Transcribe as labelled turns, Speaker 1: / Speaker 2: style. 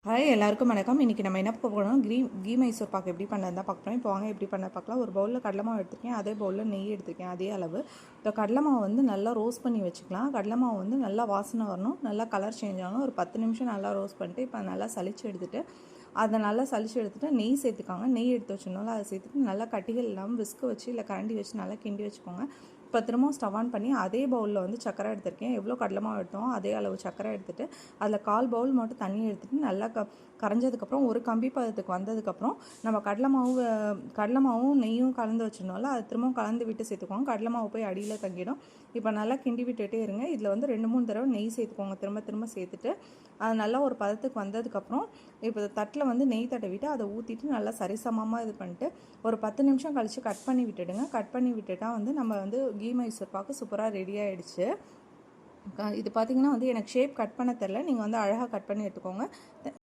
Speaker 1: Hi எல்லாருக்கும் வணக்கம். இன்றைக்கி நம்ம என்ன பார்க்க போகிறோம், கீ மைசூர் பாக்கு எப்படி பண்ணது தான் பார்க்க போகிறோம். இப்போ வாங்க எப்படி பண்ண பார்க்கலாம். ஒரு பவுலில் கடலை மாவு எடுத்துருக்கேன், அதே பவுலில் நெய் எடுத்துருக்கேன், அதே அளவு. இப்போ கடலை மாவு வந்து நல்லா ரோஸ்ட் பண்ணி வச்சுக்கலாம். கடலை மாவு வந்து நல்லா வாசனை வரணும், நல்லா கலர் சேஞ்ச் ஆகணும். ஒரு 10 நிமிஷம் நல்லா ரோஸ்ட் பண்ணிட்டு இப்போ நல்லா சளிச்சு எடுத்துகிட்டு நெய் சேர்த்துக்காங்க. நெய் எடுத்து வச்சுருந்தோம்ல அதை சேர்த்துட்டு நல்லா கட்டிகள் இல்லாமல் விஸ்கு வச்சு இல்லை கரண்டி வச்சு நல்லா கிண்டி வச்சுக்கோங்க. இப்போ திரும்பவும் ஸ்டவ் ஆன் பண்ணி அதே பவுலில் வந்து சக்கரை எடுத்திருக்கேன். எவ்வளோ கடலை மாவு எடுத்தோம் அதே அளவு சக்கரை எடுத்துகிட்டு அதில் 1/4 பவுல் மட்டும் தண்ணி எடுத்துகிட்டு நல்லா கரைஞ்சதுக்கப்புறம் ஒரு கம்பி பதத்துக்கு வந்ததுக்கப்புறம் நம்ம கடலை மாவும் நெய்யும் கலந்து வச்சுருந்தோம்ல அது திரும்பவும் கலந்து விட்டு சேர்த்துக்கோங்க. கடலை மாவு போய் அடியில் தங்கிடும். இப்போ நல்லா கிண்டி விட்டுகிட்டே இருங்க. இதில் வந்து 2-3 தடவை நெய் சேர்த்துக்கோங்க. திரும்ப சேர்த்துட்டு அது நல்லா ஒரு பதத்துக்கு வந்ததுக்கப்புறம் இப்போ தட்டில் வந்து நெய் தடவிட்டு அதை ஊற்றிட்டு நல்லா சரிசமமாக இது பண்ணிட்டு ஒரு 10 நிமிஷம் கழித்து கட் பண்ணி விட்டுடுங்க. கட் பண்ணி விட்டுட்டா வந்து நம்ம வந்து கீ மைசூர் பாக்கு சூப்பராக ரெடி ஆகிடுச்சு. இது பார்த்திங்கன்னா வந்து எனக்கு ஷேப் கட் பண்ண தெரில, நீங்கள் வந்து அழகாக கட் பண்ணி எடுத்துக்கோங்க.